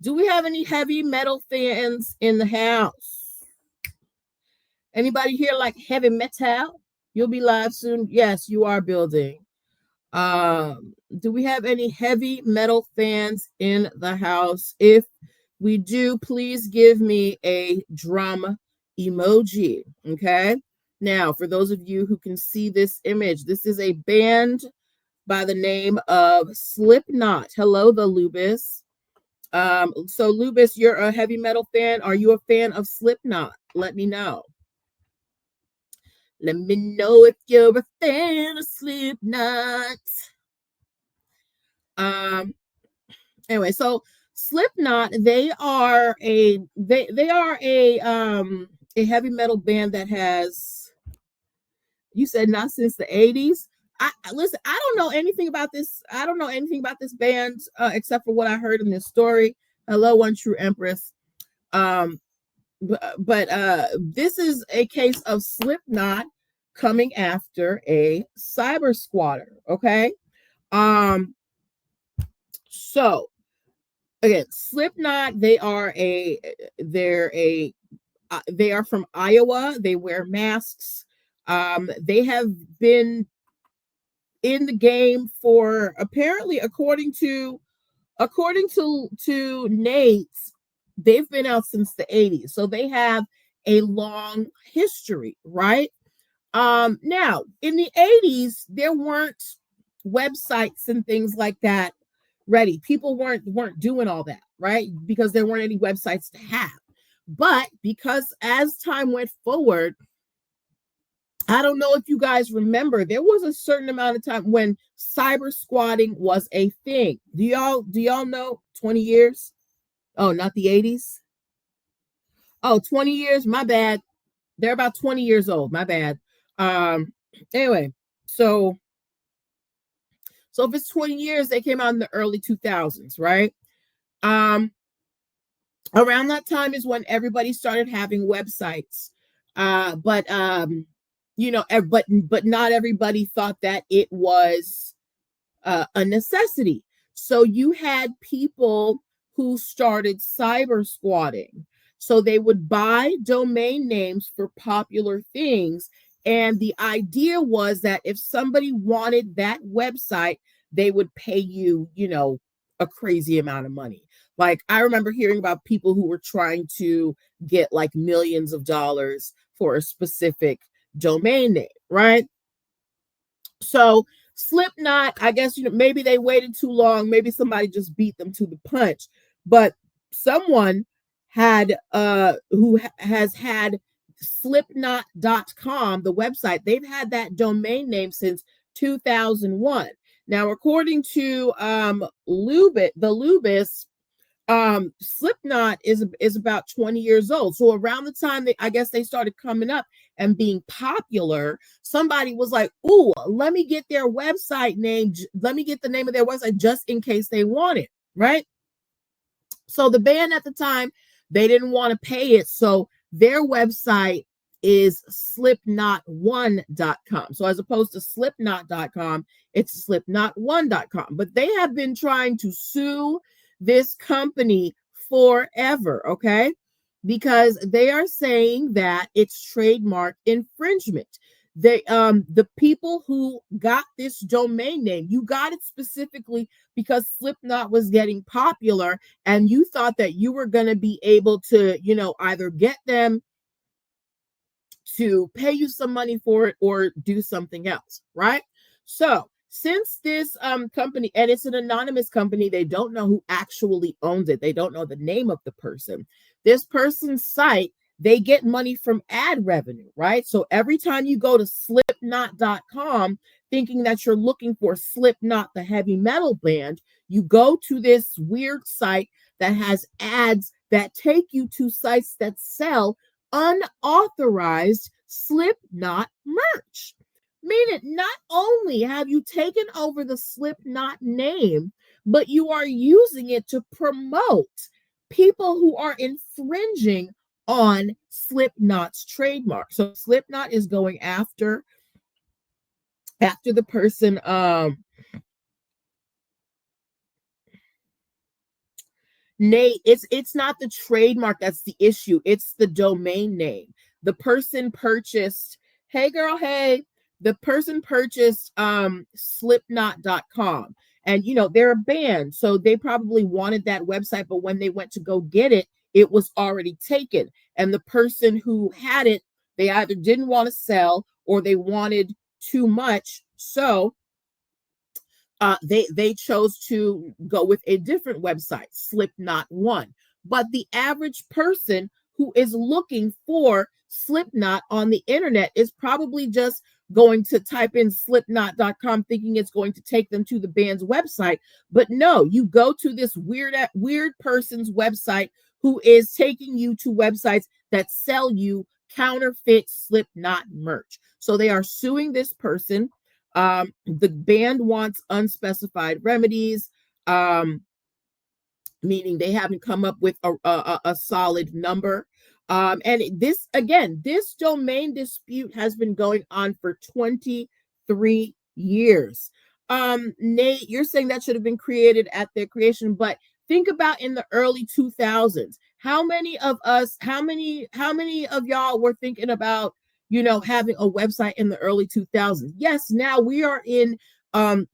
Do we have any heavy metal fans in the house? Anybody here like heavy metal? You'll be live soon. Yes, you are building. Do we have any heavy metal fans in the house? If we do, please give me a drum emoji. Okay. Now, for those of you who can see this image, this is a band by the name of Slipknot. Hello, the Lubis. So Lubis, you're a heavy metal fan. Are you a fan of Slipknot? Let me know. Let me know if you're a fan of Slipknot. Um, anyway, so Slipknot, they are a heavy metal band that has, you said not since the 80s. I listen, I don't know anything about this. I don't know anything about this band except for what I heard in this story. Hello, One True Empress. Um, but this is a case of Slipknot coming after a cyber squatter. Okay. Um, so again, Slipknot, they are from Iowa. They wear masks. They have been in the game for, apparently, according to Nate, they've been out since the 80s. So they have a long history, right? Now in the 80s, there weren't websites and things like that ready. People weren't doing all that, right? Because there weren't any websites to have. But because as time went forward, I don't know if you guys remember, there was a certain amount of time when cyber squatting was a thing. Do y'all know 20 years? Oh, not the 80s? Oh, 20 years, my bad. They're about 20 years old, my bad. Um anyway, so if it's 20 years, they came out in the early 2000s, right? Um Around that time is when everybody started having websites. But but not everybody thought that it was a necessity. So you had people who started cyber squatting. So they would buy domain names for popular things. And the idea was that if somebody wanted that website, they would pay you, a crazy amount of money. Like I remember hearing about people who were trying to get like millions of dollars for a specific domain name, right? So Slipknot, I guess, maybe they waited too long. Maybe somebody just beat them to the punch. But someone had has had slipknot.com, the website, they've had that domain name since 2001. Now, according to the Lubis, Slipknot is about 20 years old. So around the time I guess they started coming up and being popular, somebody was like, "Ooh, let me get their website name. Let me get the name of their website just in case they want it." Right? So the band at the time, they didn't want to pay it, so their website is slipknot1.com. So as opposed to slipknot.com, it's slipknot1.com. But they have been trying to sue this company forever, okay? Because they are saying that it's trademark infringement. The people who got this domain name, you got it specifically because Slipknot was getting popular, and you thought that you were going to be able to, either get them to pay you some money for it or do something else, right? So since this company, and it's an anonymous company, they don't know who actually owns it, they don't know the name of the person, this person's site, they get money from ad revenue, right? So every time you go to slipknot.com thinking that you're looking for Slipknot, the heavy metal band, you go to this weird site that has ads that take you to sites that sell unauthorized Slipknot merch. Meaning, not only have you taken over the Slipknot name, but you are using it to promote people who are infringing on Slipknot's trademark. So Slipknot is going after the person. Nate, it's not the trademark that's the issue. It's the domain name. The person purchased, hey girl, hey, the person purchased slipknot.com. And they're a band, so they probably wanted that website, but when they went to go get it, it was already taken. And the person who had it, they either didn't want to sell or they wanted too much. So they chose to go with a different website, Slipknot One. But the average person who is looking for Slipknot on the internet is probably just going to type in slipknot.com thinking it's going to take them to the band's website. But no, you go to this weird person's website who is taking you to websites that sell you counterfeit Slipknot merch. So they are suing this person. The band wants unspecified remedies, meaning they haven't come up with a solid number. And this domain dispute has been going on for 23 years. Nate, you're saying that should have been created at their creation, but think about in the early 2000s. How many of y'all were thinking about having a website in the early 2000s? Yes, now we are in a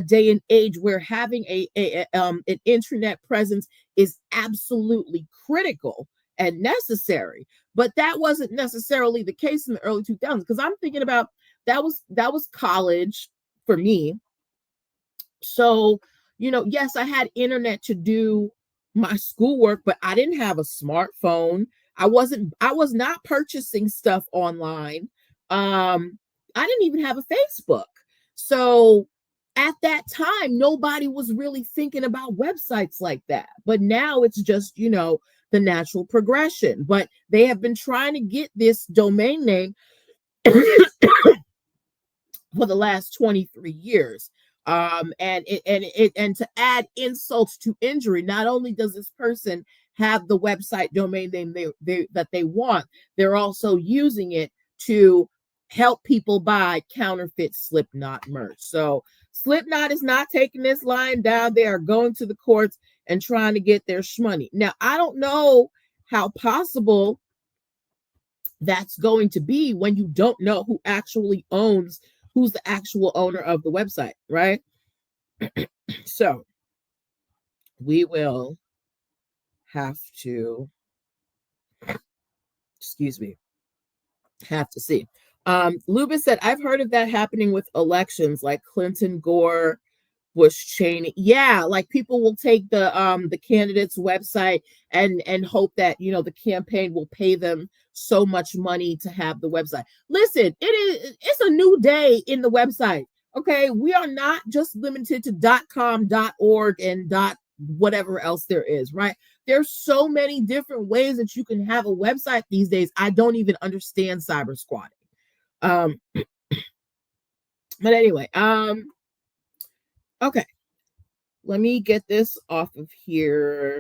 day and age where having an internet presence is absolutely critical and necessary. But that wasn't necessarily the case in the early 2000s, because I'm thinking about that was college for me. So, yes, I had internet to do my schoolwork, but I didn't have a smartphone. I was not purchasing stuff online. I didn't even have a Facebook. So at that time, nobody was really thinking about websites like that. But now it's just, the natural progression. But they have been trying to get this domain name for the last 23 years. And to add insults to injury, not only does this person have the website domain name that they want, they're also using it to help people buy counterfeit Slipknot merch. So Slipknot is not taking this line down. They are going to the courts and trying to get their shmoney. Now, I don't know how possible that's going to be when you don't know who's the actual owner of the website, right? So we will have to, have to see. Lubin said, I've heard of that happening with elections like Clinton, Gore, Bush, Cheney. Yeah, like people will take the candidate's website and hope that the campaign will pay them so much money to have the website. Listen, it's a new day in the website. Okay, we are not just limited to .com, .org, and whatever else there is, right? There's so many different ways that you can have a website these days. I don't even understand cybersquatting. But anyway, okay. Let me get this off of here.